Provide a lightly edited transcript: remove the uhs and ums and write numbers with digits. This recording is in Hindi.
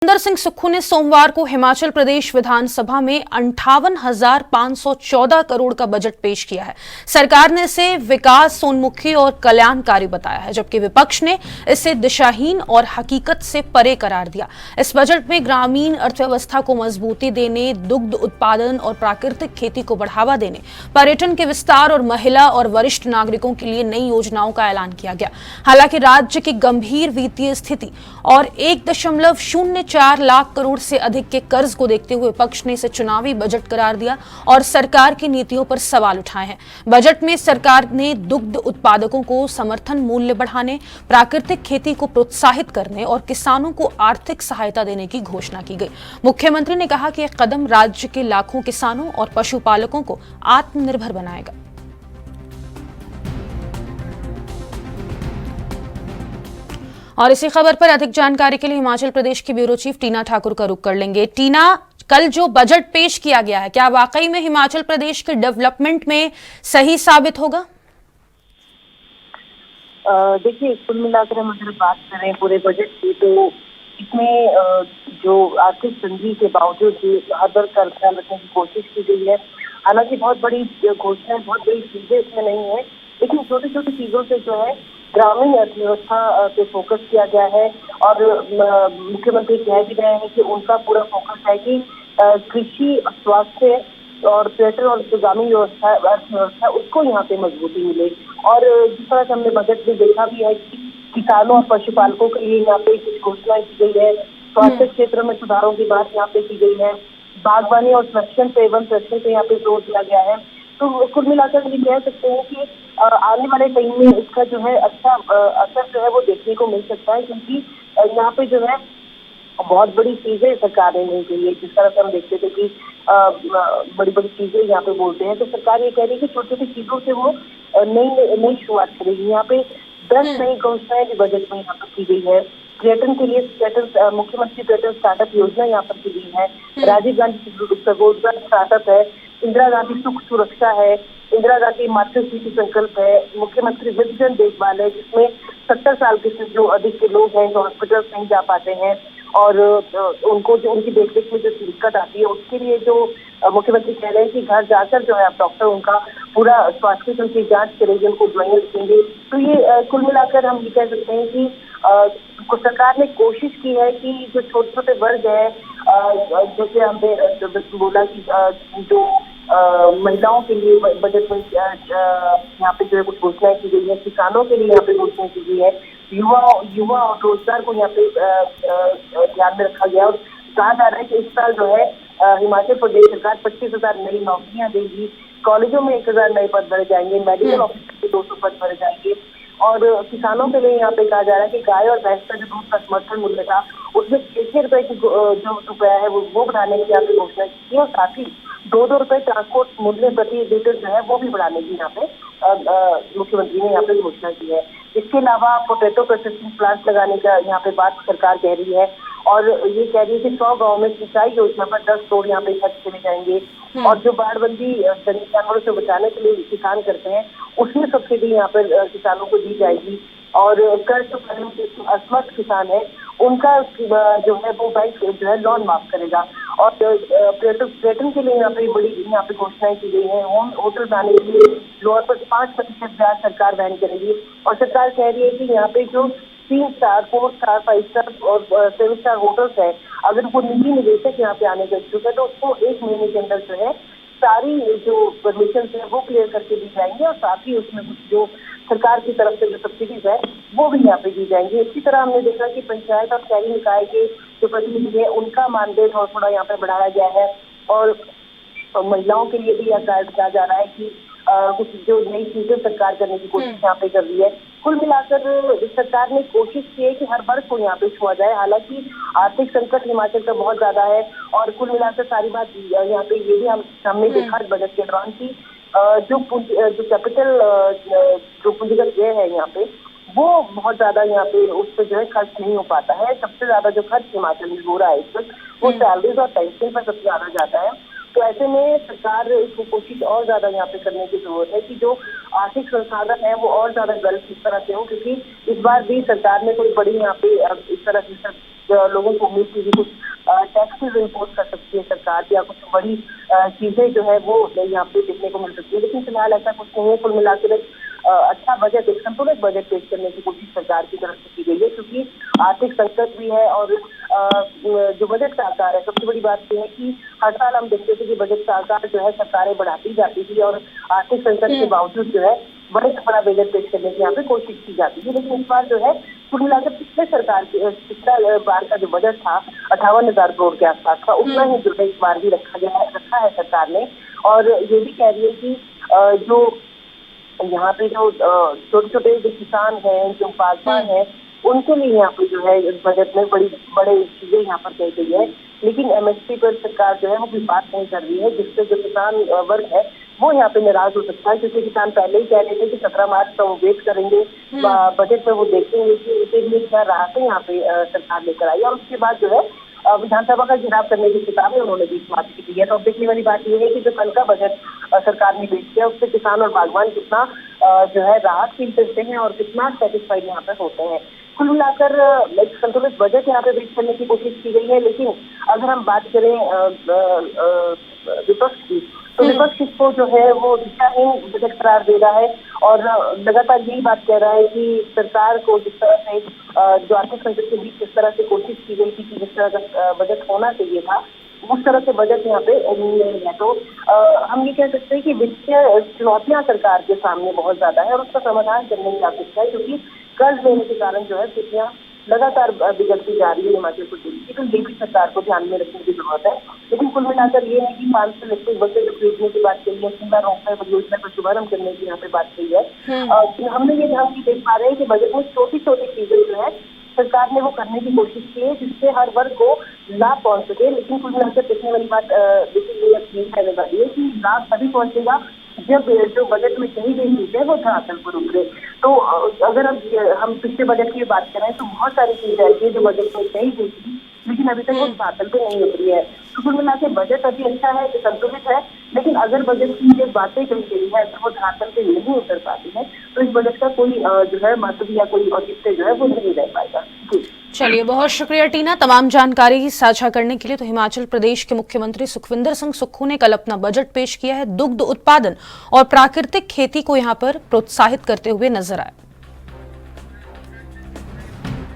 सुंदर सिंह सुक्खू ने सोमवार को हिमाचल प्रदेश विधानसभा में 58,514 करोड़ का बजट पेश किया है। सरकार ने इसे विकासोन्मुखी और कल्याणकारी बताया है, जबकि विपक्ष ने इसे दिशाहीन और हकीकत से परे करार दिया। इस बजट में ग्रामीण अर्थव्यवस्था को मजबूती देने, दुग्ध उत्पादन और प्राकृतिक खेती को बढ़ावा देने, पर्यटन के विस्तार और महिला और वरिष्ठ नागरिकों के लिए नई योजनाओं का ऐलान किया गया। हालांकि राज्य की गंभीर वित्तीय स्थिति और 1.04 लाख करोड़ से अधिक के कर्ज को देखते हुए विपक्ष ने इसे चुनावी बजट करार दिया और सरकार की नीतियों पर सवाल उठाए हैं। बजट में सरकार ने दुग्ध उत्पादकों को समर्थन मूल्य बढ़ाने, प्राकृतिक खेती को प्रोत्साहित करने और किसानों को आर्थिक सहायता देने की घोषणा की गई। मुख्यमंत्री ने कहा कि यह कदम राज्य के लाखों किसानों और पशुपालकों को आत्मनिर्भर बनाएगा। और इसी खबर पर अधिक जानकारी के लिए हिमाचल प्रदेश की ब्यूरो चीफ टीना ठाकुर का रुख कर लेंगे। टीना, कल जो बजट पेश किया गया है, क्या वाकई में हिमाचल प्रदेश के डेवलपमेंट में सही साबित होगा? देखिए, कुल मिलाकर हम अगर बात करें पूरे बजट की, तो इसमें जो आर्थिक तंगी के बावजूद हर दर का ख्याल रखने की कोशिश की गई है। हालांकि बहुत बड़ी घोषणाएं, बहुत बड़ी चीजें इसमें नहीं है, लेकिन छोटी छोटी चीजों से जो है ग्रामीण अर्थव्यवस्था पे फोकस किया गया है। और मुख्यमंत्री कह भी रहे हैं कि उनका पूरा फोकस है कि कृषि, स्वास्थ्य और पर्यटन और ग्रामीण अर्थव्यवस्था उसको यहाँ पे मजबूती मिले। और जिस तरह से हमने बजट में देखा भी है कि किसानों और पशुपालकों के लिए यहाँ पे कुछ घोषणाएं की गई है, स्वास्थ्य क्षेत्र में सुधारों की बात यहाँ पे की गई है, बागवानी और संरक्षण पे यहाँ पे जोर दिया गया है। तो कुल मिलाकर ये कह सकते हैं कि आने वाले टाइम में इसका जो है अच्छा असर जो है वो देखने को मिल सकता है, क्योंकि यहाँ पे जो है बहुत बड़ी चीजें सरकार ने नहीं की है। जिस तरह से हम देखते थे कि बड़ी बड़ी चीजें यहाँ पे बोलते हैं, तो सरकार ये कह रही है कि छोटी छोटी चीजों से वो नई शुरुआत करेगी। यहाँ पे 10 नई घोषणाएं भी बजट में यहाँ पर की गई है। पर्यटन के लिए मुख्यमंत्री पर्यटन स्टार्टअप योजना यहाँ पर की गई है। राजीव गांधी रोजगार स्टार्टअप है, इंदिरा गांधी सुख सुरक्षा है, इंदिरा गांधी मातृशक्ति संकल्प है, मुख्यमंत्री विजन देखभाल है, जिसमें 70 साल के से जो अधिक के लोग हैं जो हॉस्पिटल नहीं जा पाते हैं और उनको जो उनकी देखरेख में जो दिक्कत आती है, उसके लिए जो मुख्यमंत्री कह रहे हैं कि घर जाकर जो है अब डॉक्टर उनका पूरा स्वास्थ्य की उनकी जांच करेंगे, उनको दवाइयां लिखेंगे। तो ये कुल मिलाकर हम ये कह सकते हैं कि सरकार ने कोशिश की है कि जो छोटे छोटे वर्ग है, जैसे हमने बोला कि जो महिलाओं के लिए बजट में यहाँ पे जो है कुछ घोषणाएं की गई है, किसानों के लिए यहाँ पे घोषणाएं की गई है, युवा और रोजगार को यहाँ पे ध्यान में रखा गया। और कहा जा रहा है कि इस साल जो है हिमाचल प्रदेश सरकार 25,000 नई नौकरियां देगी, कॉलेजों में 1,000 नए पद भरे जाएंगे, मेडिकल ऑफिसर के 200 पद भरे जाएंगे। और किसानों के लिए यहाँ पे कहा जा रहा है कि गाय और भैंस का जो दूध का समर्थन मूल्य था उसमें 6 रुपए की जो रुपया है वो बढ़ाने की यहाँ पे घोषणा की है। और साथ ही 2 रुपए ट्रांसपोर्ट मूल्य प्रति लीटर जो है वो भी बढ़ाने की यहाँ पे मुख्यमंत्री ने यहाँ पे घोषणा की है। इसके अलावा पोटैटो प्रोसेसिंग प्लांट लगाने का यहाँ पे बात सरकार कह रही है और ये कह रही है कि 100 गाँव में सिंचाई योजना पर 10 करोड़ यहाँ पे खर्च किए जाएंगे। और जो बाढ़बंदी जानवरों से बचाने के लिए किसान करते हैं उसमें सब्सिडी यहाँ पर किसानों को दी जाएगी। और कर्ज चुकाने में असमर्थ किसान है उनका जो है वो बैंक जो है लोन माफ करेगा। और पर्यटन के लिए यहाँ पे बड़ी यहाँ पे घोषणाएं की गई है। होटल बनाने के लिए लोअर पर 5% ब्याज सरकार वहन करेगी। और सरकार कह रही है कि यहाँ पे जो 3 स्टार, 4 स्टार, 5 स्टार और 7 स्टार होटल्स है, अगर वो निजी निवेशक यहाँ पे आने का इच्छुक है तो उसको 1 महीने के अंदर जो है सारी जो परमिशन है वो क्लियर करके दी जाएंगे। और साथ ही उसमें कुछ जो सरकार की तरफ से जो सब्सिडीज है वो भी यहाँ पे दी जाएंगी। इसी तरह हमने देखा कि पंचायत और शहरी निकाय के जो प्रतिनिधि है उनका मानदेय थोड़ा यहाँ पे बढ़ाया गया है। और महिलाओं के लिए भी यह कहा जा रहा है कि कुछ जो नई चीजें सरकार करने की कोशिश यहाँ पे कर रही है। कुल मिलाकर सरकार ने कोशिश की है कि हर वर्ग को यहाँ पे छुआ जाए। हालांकि आर्थिक संकट हिमाचल का बहुत ज्यादा है और कुल मिलाकर सारी बात यहाँ पे ये भी हमने देखा बजट के दौरान की जो कैपिटल जो पूंजीगत व्यय है यहाँ पे वो बहुत ज्यादा यहाँ पे उस पर जो है खर्च नहीं हो पाता है। सबसे ज्यादा जो खर्च हिमाचल में हो रहा है इस वक्त वो सैलरीज और पेंशन पर सबसे ज्यादा जाता है। तो ऐसे में सरकार को कोशिश और ज्यादा यहाँ पे करने की जरूरत है कि जो आर्थिक संसाधन है वो और ज्यादा गलत इस तरह से हो, क्योंकि इस बार भी सरकार ने कोई बड़ी यहाँ पे इस तरह से लोगों को उम्मीद की कुछ टैक्सेस इम्पोज कर सकती है सरकार, या कुछ बड़ी चीजें जो है वो यहाँ पे देखने को मिल सकती है। लेकिन फिलहाल ऐसा कुछ नहीं है। कुल मिलाकर अच्छा बजट, एक संतुलित बजट पेश करने की कोशिश सरकार की तरफ से की गई है, क्योंकि आर्थिक संकट भी है और जो बजट का आकार है, सबसे बड़ी बात यह है कि हर साल हम देखते थे कि बजट का आकार जो है सरकारें बढ़ाती जाती थी और आर्थिक संकट के बावजूद जो है बड़े से बड़ा बजट पेश करने की यहाँ पे कोशिश की जाती है। लेकिन इस बार जो है कुल मिलाकर पिछला बार का जो बजट था 58,000 करोड़ के आसपास का, उतना ही जो है इस बार भी रखा है सरकार ने। और ये भी कह रही है कि जो यहाँ पे जो छोटे छोटे जो किसान हैं, जो बागवान हैं, उनके लिए यहाँ पे जो है बजट में बड़े चीजें यहाँ पर कही गई है। लेकिन एमएसपी पर सरकार जो है वो भी बात नहीं कर रही है, जिससे जो किसान वर्ग है वो यहाँ पे नाराज हो सकता है, क्योंकि किसान पहले ही कह रहे थे कि 17 मार्च का वो वेट करेंगे, बजट में वो देखेंगे कि उनके लिए क्या राहतें यहाँ पे सरकार लेकर आई। और उसके बाद जो है विधानसभा का चुनाव करने की किताबें उन्होंने भी इस बात की दी है। तो अब देखने वाली बात यह है कि जो कल का बजट सरकार ने पेश किया उससे किसान और बागवान कितना जो है राहत फील करते हैं और कितना सेटिस्फाइड यहाँ पर होते हैं। कुल मिलाकर एक संतुलित बजट यहाँ पे पेश करने की कोशिश की गई है। लेकिन अगर हम बात करें विपक्ष की, तो विपक्ष इसको जो है वो दिशाहीन बजट करार दे रहा है और लगातार यही बात कह रहा है कि सरकार को जिस तरह से जो आर्थिक संकट के बीच जिस तरह से कोशिश की गई थी कि जिस तरह का बजट होना चाहिए था, उस तरह से बजट यहाँ पे नहीं है। तो हम ये कह सकते हैं कि वित्तीय चुनौतियां सरकार के सामने बहुत ज्यादा है और उसका समाधान करने की आवश्यकता है, क्योंकि कर्ज लेने के कारण जो है स्थितियां लगातार बिगड़ती जा रही है हिमाचल प्रदेश की। तो ये भी सरकार को ध्यान में रखने की जरूरत है। लेकिन कुल मिलाकर ये है कि 500 इलेक्ट्रिक बसें खरीदने की बात कही है, सीधा रोपवे परियोजना का शुभारंभ करने की यहाँ पे बात कही है। हमने ये ध्यान भी देख पा रहे हैं कि बजट में छोटी छोटी चीजें जो है सरकार ने वो करने की कोशिश की है जिससे हर वर्ग को लाभ पहुंच सके। लेकिन कुल मिलाकर देखने वाली बात देखिए ये कहने वाली है कि लाभ तभी पहुंचेगा जब जो बजट में कही गई चीज है वो धरातल पर उतरे। तो अगर हम पिछले बजट की बात करें तो बहुत सारी चीजें ऐसी है जो बजट में कही गई थी लेकिन अभी तक वो धरातल पे नहीं उतरी है। तो कुल मिला के बजट अभी अच्छा है, संतुलित है, लेकिन अगर बजट की जो बातें कही गई है तो वो धरातल पे नहीं उतर पाती है, तो इस बजट का कोई जो है महत्व या कोई औचित्य जो है वो नहीं रह पाएगा। चलिए, बहुत शुक्रिया टीना तमाम जानकारी साझा करने के लिए। तो हिमाचल प्रदेश के मुख्यमंत्री सुखविंदर सिंह सुक्खू ने कल अपना बजट पेश किया है। दुग्ध उत्पादन और प्राकृतिक खेती को यहाँ पर प्रोत्साहित करते हुए नजर आए।